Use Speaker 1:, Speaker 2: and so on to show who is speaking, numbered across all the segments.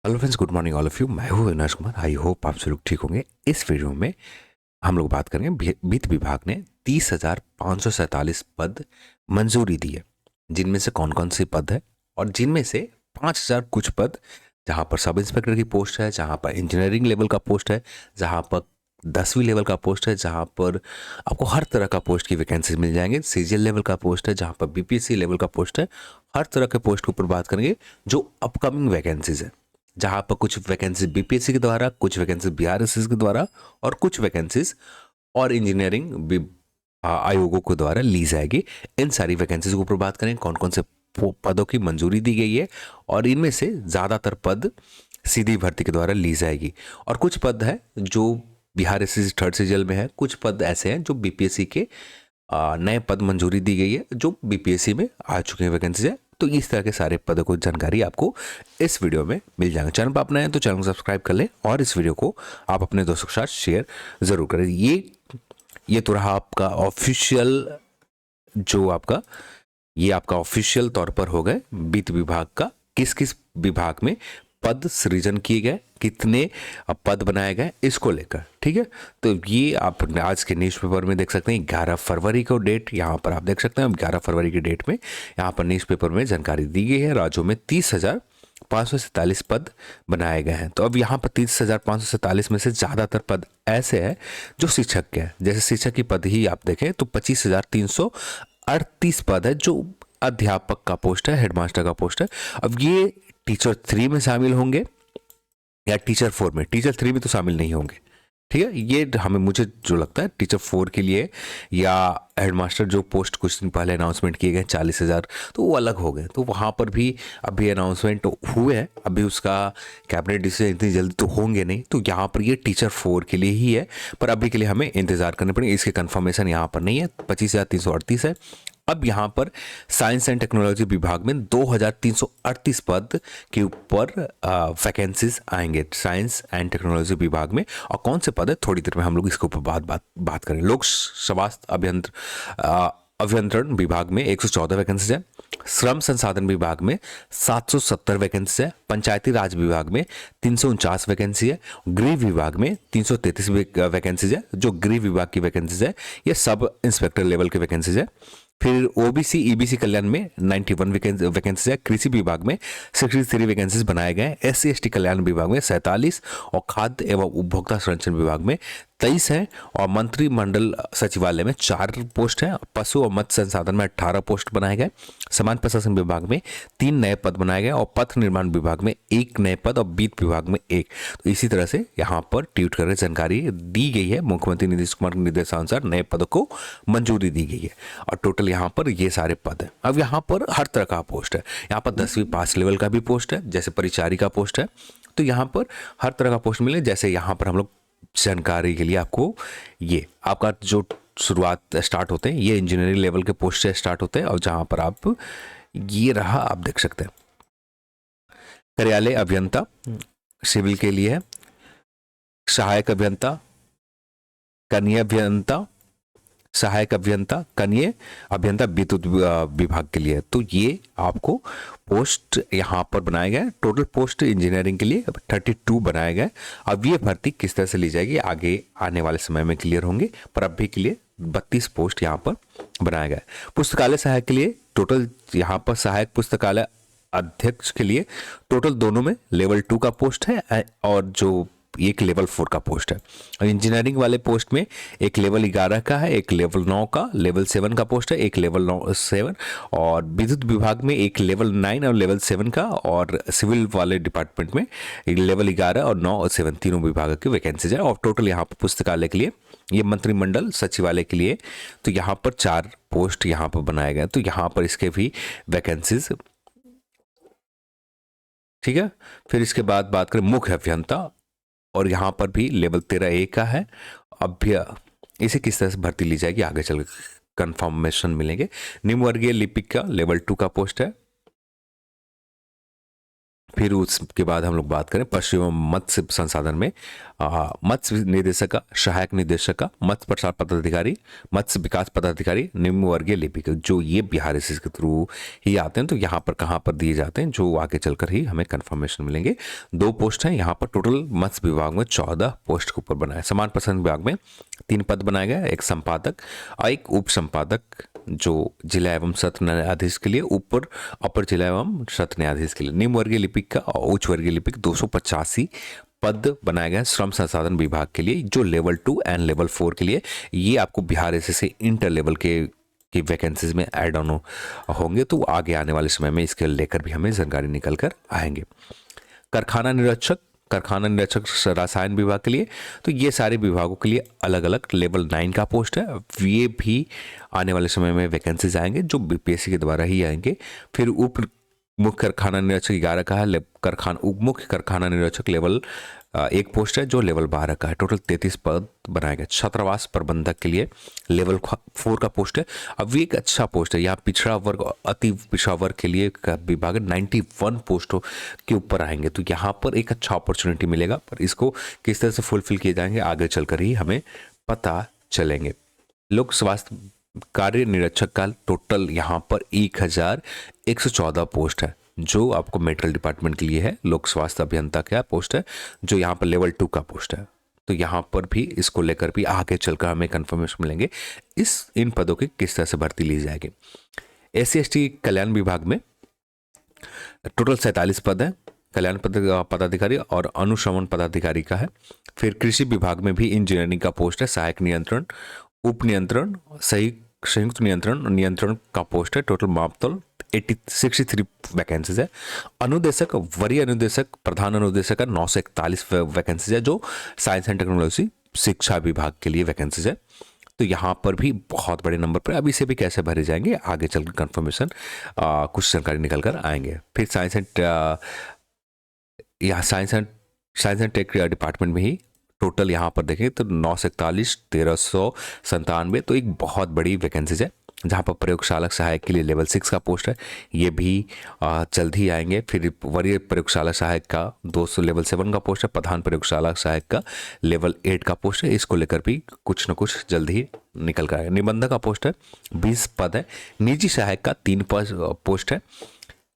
Speaker 1: Hello friends, good morning all of you. मैं हूं Avinash Kumar. I hope आप सब लोग ठीक होंगे। इस वीडियो में हम लोग बात करेंगे वित्त विभाग ने 30,547 पद मंजूरी दी है, जिनमें से कौन कौन से पद है और जिनमें से 5,000 कुछ पद जहां पर सब इंस्पेक्टर की पोस्ट है, जहां पर इंजीनियरिंग लेवल का पोस्ट है, जहां पर 10वीं लेवल का पोस्ट है, जहां पर आपको हर तरह का पोस्ट की वैकेंसी मिल जाएंगे। सीजीएल लेवल का पोस्ट है, जहां पर बीपीएससी लेवल का पोस्ट है। हर तरह के पोस्ट के ऊपर बात करेंगे जो अपकमिंग वैकेंसीज है, जहां पर कुछ वैकेंसी बीपीएससी के द्वारा, कुछ वैकेंसी बीआरएसएस के द्वारा और कुछ वैकेंसीज और इंजीनियरिंग आयोगों के द्वारा ली जाएगी। इन सारी वैकेंसीज के ऊपर बात करें, कौन कौन से पदों की मंजूरी दी गई है और इनमें से ज़्यादातर पद सीधी भर्ती के द्वारा ली जाएगी और कुछ पद है जो बिहार एसएससी थर्ड सीजीएल में है। कुछ पद ऐसे हैं जो बीपीएससी के नए पद मंजूरी दी गई है, जो बीपीएससी में आ चुके हैं वैकेंसीज है। तो इस तरह के सारे पदों को जानकारी आपको इस वीडियो में मिल जाएगा। चैनल पर आप नए हैं तो चैनल को सब्सक्राइब कर लें और इस वीडियो को आप अपने दोस्तों के साथ शेयर ज़रूर करें। ये तो रहा आपका ऑफिशियल, जो आपका ये आपका ऑफिशियल तौर पर हो गए वित्त विभाग का किस किस विभाग में पद सृजन किए गए, कितने पद बनाए गए, इसको लेकर। ठीक है, तो ये आप आज के न्यूज़पेपर में देख सकते हैं। 11 फरवरी को डेट यहाँ पर आप देख सकते हैं। 11 फरवरी की डेट में यहाँ पर न्यूज़पेपर में जानकारी दी गई है। राज्यों में 30,547 पद बनाए गए हैं। तो अब यहाँ पर 30,547 में से ज़्यादातर पद ऐसे हैं जो शिक्षक के हैं। जैसे शिक्षक की पद ही आप देखें तो 25,338 पद है जो अध्यापक का पोस्ट है, हेडमास्टर का पोस्ट है। अब ये टीचर 3 में शामिल होंगे या टीचर 4 में। टीचर 3 में तो शामिल नहीं होंगे। ठीक है, ये हमें मुझे जो लगता है टीचर 4 के लिए या हेडमास्टर जो पोस्ट कुछ दिन पहले अनाउंसमेंट किए गए 40,000, तो वो अलग हो गए। तो वहाँ पर भी अभी अनाउंसमेंट हुए हैं, अभी उसका कैबिनेट डिसीजन इतनी जल्दी तो होंगे नहीं। तो यहाँ पर ये टीचर 4 के लिए ही है, पर अभी के लिए हमें इंतज़ार करने पड़ेंगे। इसके कन्फर्मेशन यहाँ पर नहीं है। 25,338 है। अब यहाँ पर साइंस एंड टेक्नोलॉजी विभाग में 2,338 पद के ऊपर वैकेंसीज आएंगे साइंस एंड टेक्नोलॉजी विभाग में। और कौन से पद है थोड़ी देर में हम लोग इसके ऊपर बात करें। लोक स्वास्थ्य अभियंत्रण विभाग में 114 वैकेंसीज है। श्रम संसाधन विभाग में 770 वैकेंसी है। पंचायती राज विभाग में 349 वैकेंसी है। गृह विभाग में 333 वैकेंसीज है। जो गृह विभाग की वैकेंसीज है ये सब इंस्पेक्टर लेवल की वैकेंसीज है। फिर ओबीसी ईबीसी कल्याण में 91 वैकेंसीज है। कृषि विभाग में 63 वैकेंसीज बनाए गए। एससी एसटी कल्याण विभाग में 47 और खाद्य एवं उपभोक्ता संरक्षण विभाग में 23 है। और मंत्रिमंडल सचिवालय में 4 पोस्ट है। पशु और मत्स्य संसाधन में 18 पोस्ट बनाए गए। समान प्रशासन विभाग में 3 नए पद बनाए गए और पथ निर्माण विभाग में 1 नए पद और वित्त विभाग में 1। तो इसी तरह से यहाँ पर ट्वीट करके जानकारी दी गई है। मुख्यमंत्री नीतीश कुमार के निर्देशानुसार नए पदों को मंजूरी दी गई है और टोटल यहाँ पर ये सारे पद हैं। अब यहाँ पर हर तरह का पोस्ट है। यहाँ पर 10वीं पास लेवल का भी पोस्ट है, जैसे परिचारी का पोस्ट है। तो यहाँ पर हर तरह का पोस्ट मिले। जैसे यहाँ पर हम लोग जानकारी के लिए आपको ये आपका जो शुरुआत स्टार्ट होते हैं ये इंजीनियरिंग लेवल के पोस्ट से स्टार्ट होते हैं। और जहाँ पर आप ये रहा आप देख सकते हैं कार्यालय अभियंता सिविल के लिए है, सहायक अभियंता, कनीय अभियंता, सहायक अभियंता, कनीय अभियंता विद्युत विभाग के लिए। तो ये आपको पोस्ट यहाँ पर बनाए गए। टोटल पोस्ट इंजीनियरिंग के लिए 32 बनाए गए। अब ये भर्ती किस तरह से ली जाएगी आगे आने वाले समय में क्लियर होंगे, पर अभी के लिए 32 पोस्ट यहाँ पर बनाए गए। पुस्तकालय सहायक के लिए टोटल यहाँ पर सहायक पुस्तकालय अध्यक्ष के लिए टोटल दोनों में लेवल 2 का पोस्ट है और जो एक लेवल 4 का पोस्ट है। और इंजीनियरिंग वाले पोस्ट में एक लेवल 11 का है, एक लेवल 9 का, लेवल 7 का पोस्ट है, एक लेवल 7। और विद्युत विभाग में एक लेवल 9 और लेवल 7 का। और सिविल वाले डिपार्टमेंट में एक लेवल 11 और 9 और 7 तीनों विभाग की वैकेंसीज है। और टोटल यहाँ पर पुस्तकालय के लिए, ये मंत्रिमंडल सचिवालय के लिए, तो यहाँ पर 4 पोस्ट यहाँ पर बनाए गए। तो यहाँ पर इसके भी वैकेंसीज। ठीक है, फिर इसके बाद बात करें मुख्य अभियंता, और यहाँ पर भी लेवल 13A का है। इसे किस तरह से भर्ती ली जाएगी आगे चल कंफर्मेशन मिलेंगे। निम्न वर्गीय लिपिक का लेवल 2 का पोस्ट है। फिर उसके बाद हम लोग बात करें पशु एवं मत्स्य संसाधन में मत्स्य निदेशक का, सहायक निदेशक का, मत्स्य प्रसार पदाधिकारी, मत्स्य विकास पदाधिकारी, निम्न वर्गीय लिपिक, जो ये बिहार एसएससी के थ्रू ही आते हैं। तो यहाँ पर कहाँ पर दिए जाते हैं, जो आगे चलकर ही हमें कंफर्मेशन मिलेंगे। 2 पोस्ट हैं यहाँ पर, टोटल मत्स्य विभाग में 14 पोस्ट के ऊपर बनाए। समान प्रशासन विभाग में 3 पद बनाए गए, एक संपादक और एक उप संपादक, जो जिला एवं सत्र न्यायाधीश के लिए, ऊपर अपर जिला एवं सत्र न्यायाधीश के लिए। निम्न वर्गीय लिपिक का और उच्च वर्गीय लिपिक 285 पद बनाए गए श्रम संसाधन विभाग के लिए, जो लेवल 2 एंड लेवल 4 के लिए। ये आपको बिहार एसएससी इंटर लेवल के वैकेंसीज में ऐड ऑन होंगे, तो आगे आने वाले समय में इसके लेकर भी हमें जानकारी निकल कर आएंगे। कारखाना निरीक्षक रसायन विभाग के लिए, तो ये सारे विभागों के लिए अलग अलग लेवल 9 का पोस्ट है। ये भी आने वाले समय में वैकेंसीज आएंगे, जो बीपीएससी के द्वारा ही आएंगे। फिर उप मुख्य कारखाना निरीक्षक 11 का है, उप मुख्य कारखाना निरीक्षक लेवल 1 पोस्ट है, जो लेवल 12 का है। टोटल 33 पद बनाए गए। छात्रावास प्रबंधक के लिए लेवल 4 का पोस्ट है। अब ये एक अच्छा पोस्ट है, यहाँ पिछड़ा वर्ग, अति पिछड़ा वर्ग के लिए विभाग 91 पोस्टों के ऊपर आएंगे, तो यहाँ पर एक अच्छा अपॉर्चुनिटी मिलेगा। पर इसको किस तरह से फुलफिल किए जाएंगे आगे चलकर ही हमें पता चलेंगे। लोक स्वास्थ्य कार्य निरीक्षक का टोटल यहाँ पर 1114 पोस्ट है, जो आपको मेडिकल डिपार्टमेंट के लिए है। लोक स्वास्थ्य अभियंता का पोस्ट है, जो यहाँ पर लेवल 2 का पोस्ट है। तो यहाँ पर भी इसको लेकर भी आगे चलकर हमें कंफर्मेशन मिलेंगे इन पदों की किस तरह से भर्ती ली जाएगी। SC/ST कल्याण विभाग में टोटल 47 पद है, कल्याण पदाधिकारी और अनुश्रवण पदाधिकारी का है। फिर कृषि विभाग में भी इंजीनियरिंग का पोस्ट है, सहायक नियंत्रण, उप नियंत्रण, संयुक्त नियंत्रण का पोस्ट है। टोटल मापतौल 63 वैकेंसीज है। अनुदेशक, वरीय अनुदेशक, प्रधान अनुदेशक का 941 वैकेंसीज है, जो साइंस एंड टेक्नोलॉजी शिक्षा विभाग के लिए वैकेंसीज है। तो यहाँ पर भी बहुत बड़े नंबर पर। अब इसे भी कैसे भरे जाएंगे आगे चलकर कंफर्मेशन कुछ जानकारी निकल कर आएंगे। फिर साइंस एंड टेक डिपार्टमेंट में ही टोटल यहाँ पर देखें तो 941, 1397, तो एक बहुत बड़ी वैकेंसीज है। जहाँ पर प्रयोगशाला सहायक के लिए लेवल 6 का पोस्ट है, ये भी जल्द ही आएंगे। फिर वरीय प्रयोगशाला सहायक का 200 लेवल 7 का पोस्ट है। प्रधान प्रयोगशाला सहायक का लेवल 8 का पोस्ट है। इसको लेकर भी कुछ न कुछ जल्द ही निकल कर आएगा। निबंधक का पोस्ट है, 20 पद है। निजी सहायक का 3 पोस्ट है।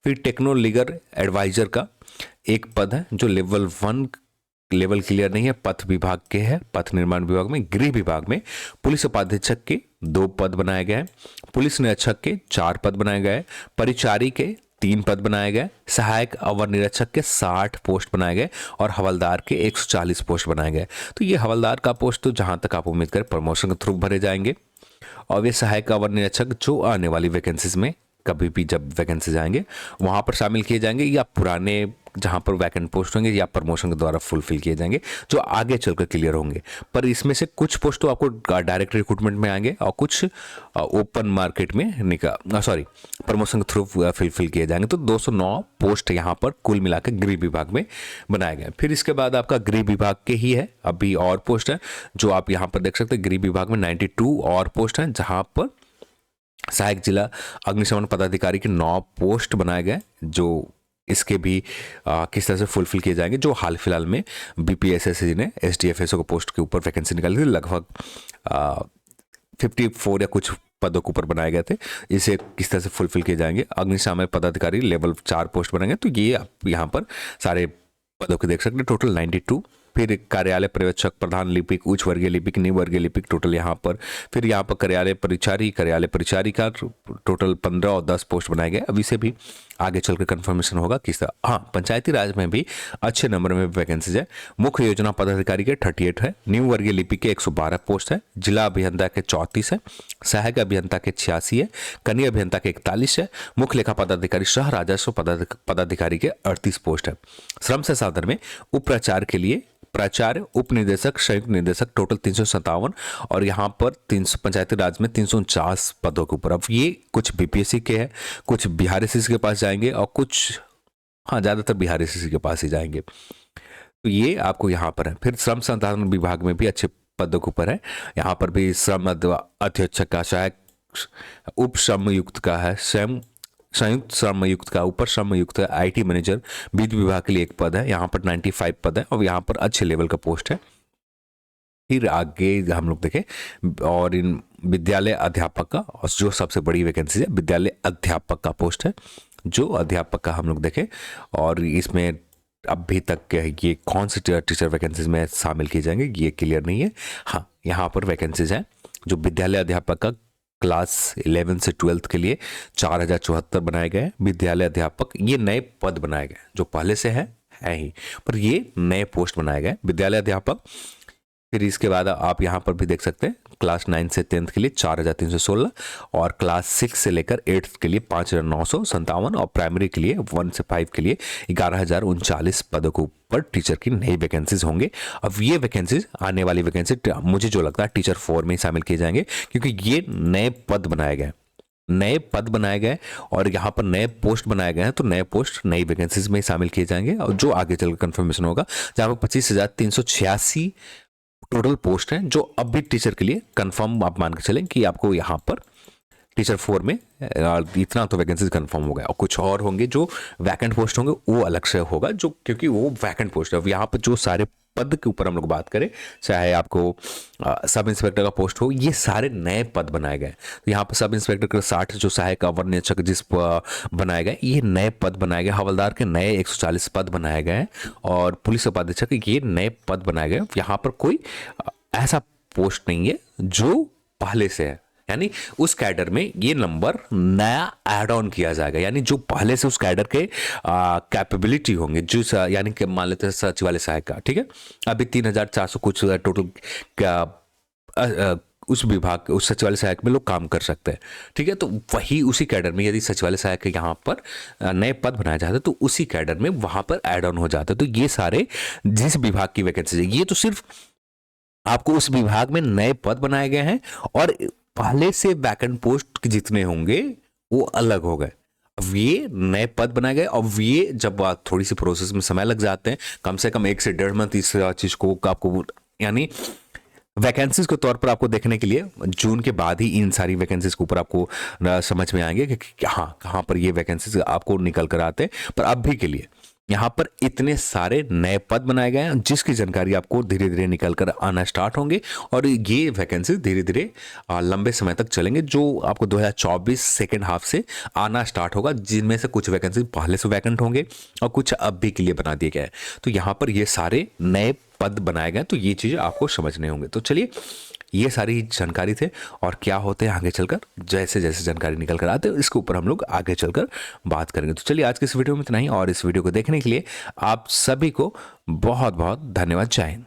Speaker 1: फिर टेक्नो लीगल एडवाइजर का 1 पद है, जो लेवल 1 लेवल क्लियर नहीं है, पथ विभाग के है, पथ निर्माण विभाग में। गृह विभाग में पुलिस उपाधीक्षक के 2 पद बनाए गए, पुलिस निरीक्षक के 4 पद बनाए गए, परिचारी के 3 पद बनाए गए, सहायक अवर निरीक्षक के 60 पोस्ट बनाए गए और हवलदार के 140 पोस्ट बनाए गए। तो ये हवलदार का पोस्ट तो जहां तक आप उम्मीद करें प्रमोशन के थ्रू भरे जाएंगे, और ये सहायक अवर निरीक्षक जो आने वाली वैकेंसीज में कभी भी जब वैकेंसीज आएंगे वहां पर शामिल किए जाएंगे, या पुराने जहां पर वैकेंट पोस्ट होंगे या प्रमोशन के द्वारा फुलफिल किए जाएंगे, जो आगे चलकर क्लियर होंगे। पर इसमें से कुछ पोस्ट तो आपको डायरेक्ट रिक्रूटमेंट में आएंगे और कुछ ओपन मार्केट में प्रमोशन के थ्रू फुलफिल किए जाएंगे। तो 209 पोस्ट यहाँ पर कुल मिलाकर गृह विभाग में बनाए गए। फिर इसके बाद आपका गृह विभाग के ही है अभी और पोस्ट है, जो आप यहाँ पर देख सकते हैं। गृह विभाग में 92 और पोस्ट हैं, जहाँ पर सहायक जिला अग्निशमन पदाधिकारी के 9 पोस्ट बनाए गए, जो इसके भी किस तरह से फुलफिल किए जाएंगे। जो हाल फिलहाल में बीपीएसएससी ने SDFSO को पोस्ट के ऊपर वैकेंसी निकाली थी, लगभग 54 या कुछ पदों के ऊपर बनाए गए थे। इसे किस तरह से फुलफिल किए जाएंगे। अग्निशमन पदाधिकारी लेवल 4 पोस्ट बनाएंगे, तो ये आप यहाँ पर सारे पदों को देख सकते हैं, टोटल 92। फिर कार्यालय पर्यवेक्षक, प्रधान लिपिक, उच्च वर्गीय लिपिक, निम्न वर्गीय लिपिक, टोटल यहाँ पर। फिर यहाँ पर कार्यालय परिचारी का टोटल 15 और 10 पोस्ट बनाए गए। अब इसे भी आगे चलकर कंफर्मेशन होगा किस तरह। हाँ, पंचायती राज में भी अच्छे नंबर में वैकेंसीज है। मुख्य योजना पदाधिकारी के 38 है, निम्न वर्गीय लिपिक के 112 पोस्ट है, जिला अभियंता के 34 है, सहायक अभियंता के 86 है, कनीय अभियंता के 41 है, मुख्य लेखा पदाधिकारी सह राजस्व पदाधिकारी के 38 पोस्ट है। श्रम संसाधन में उप प्राचार्य के लिए प्राचार्य, उप निदेशक, संयुक्त निदेशक, टोटल 357, और यहाँ पर 300 पंचायती राज में 349 पदों के ऊपर। अब ये कुछ बीपीएससी के हैं, कुछ बिहार एसएससी के पास जाएंगे और कुछ ज़्यादातर बिहार एसएससी के पास ही जाएंगे। तो ये आपको यहाँ पर है। फिर श्रम संसाधन विभाग में भी अच्छे पदों के ऊपर है। यहाँ पर भी श्रम अध्यक्षक का, सहायक उप श्रम युक्त का है, स्वयं संयुक्त श्रमयुक्त का ऊपर श्रमयुक्त है, IT मैनेजर वित्त विभाग के लिए एक पद है, यहाँ पर 95 पद है और यहाँ पर अच्छे लेवल का पोस्ट है। फिर आगे हम लोग देखें और इन विद्यालय अध्यापक का, और जो सबसे बड़ी वैकेंसी है विद्यालय अध्यापक का पोस्ट है, जो अध्यापक का हम लोग देखें और इसमें अभी तक ये कौन से टीचर वैकेंसीज में शामिल किए जाएंगे ये क्लियर नहीं है। हाँ, यहाँ पर वैकेंसीज हैं जो विद्यालय अध्यापक का क्लास 11 से 12 के लिए 4074 बनाए गए हैं। विद्यालय अध्यापक ये नए पद बनाए गए जो पहले से है ही, पर ये नए पोस्ट बनाए गए विद्यालय अध्यापक। फिर इसके बाद आप यहाँ पर भी देख सकते हैं क्लास 9 से 10th के लिए 4316 और क्लास 6 से लेकर 8th के लिए 5957 और प्राइमरी के लिए 1 से 5 के लिए 11039 पदों के ऊपर टीचर की नई वैकेंसीज होंगे। अब ये वैकेंसीज आने वाली वैकेंसी मुझे जो लगता है टीचर 4 में ही शामिल किए जाएंगे, क्योंकि ये नए पद बनाए गए, नए पद बनाए गए और यहाँ पर नए पोस्ट बनाए गए हैं, तो नए पोस्ट नई वैकेंसीज में शामिल किए जाएंगे और जो आगे चलकर कंफर्मेशन होगा, जहाँ पर 25,386 टोटल पोस्ट हैं जो अब भी टीचर के लिए कंफर्म आप मान के चलें कि आपको यहाँ पर टीचर 4 में इतना तो वैकेंसीज कंफर्म हो गया। और कुछ और होंगे जो वैकेंट पोस्ट होंगे वो अलग से होगा, जो क्योंकि वो वैकेंट पोस्ट है। अब यहाँ पर जो सारे पद के ऊपर हम लोग बात करें, चाहे आपको सब इंस्पेक्टर का पोस्ट हो, ये सारे नए पद बनाए गए। तो यहाँ पर सब इंस्पेक्टर का 60 जो सहायक अवर निरीक्षक जिस बनाए गए, ये नए पद बनाए गए। हवलदार के नए 140 पद बनाए गए और पुलिस उपाधीक्षक ये नए पद बनाए गए। यहाँ पर कोई ऐसा पोस्ट नहीं है जो पहले से है, यानी उस कैडर में ये नंबर नया ऐड ऑन किया जाएगा, यानी जो पहले से उस कैडर के कैपेबिलिटी होंगे, जो यानी कि मान लेते हैं सचिवालय सहायक का, ठीक है, अभी 3400 कुछ टोटल उस विभाग उस सचिवालय सहायक में लोग काम कर सकते हैं, ठीक है। तो वही उसी कैडर में यदि सचिवालय सहायक के यहाँ पर नए पद बनाए जाते हैं तो उसी कैडर में वहां पर ऐड ऑन हो जाता है। तो ये सारे जिस विभाग की वैकेंसी है, ये तो सिर्फ आपको उस विभाग में नए पद बनाए गए हैं और पहले से वैकेंट पोस्ट जितने होंगे वो अलग हो गए। अब ये नए पद बनाए गए और ये जब थोड़ी सी प्रोसेस में समय लग जाते हैं, कम से कम 1 से 1.5 मंथ इस चीज को आपको, यानी वैकेंसीज के तौर पर आपको देखने के लिए जून के बाद ही इन सारी वैकेंसीज के ऊपर आपको समझ में आएंगे कि हाँ कहाँ पर ये वैकेंसीज आपको निकल कर आते हैं। पर अभी के लिए यहाँ पर इतने सारे नए पद बनाए गए हैं जिसकी जानकारी आपको धीरे धीरे निकल कर आना स्टार्ट होंगे और ये वैकेंसी धीरे धीरे लंबे समय तक चलेंगे, जो आपको 2024 सेकेंड हाफ से आना स्टार्ट होगा, जिनमें से कुछ वैकेंसी पहले से वैकेंट होंगे और कुछ अब भी के लिए बना दिए गए। तो यहाँ पर ये सारे नए पद बनाए गए, तो ये चीज़ें आपको समझने होंगे। तो चलिए, ये सारी जानकारी थे और क्या होते हैं आगे चलकर, जैसे जैसे जानकारी निकल कर आते हैं इसके ऊपर हम लोग आगे चलकर बात करेंगे। तो चलिए, आज के इस वीडियो में इतना ही और इस वीडियो को देखने के लिए आप सभी को बहुत बहुत धन्यवाद। जय हिंद।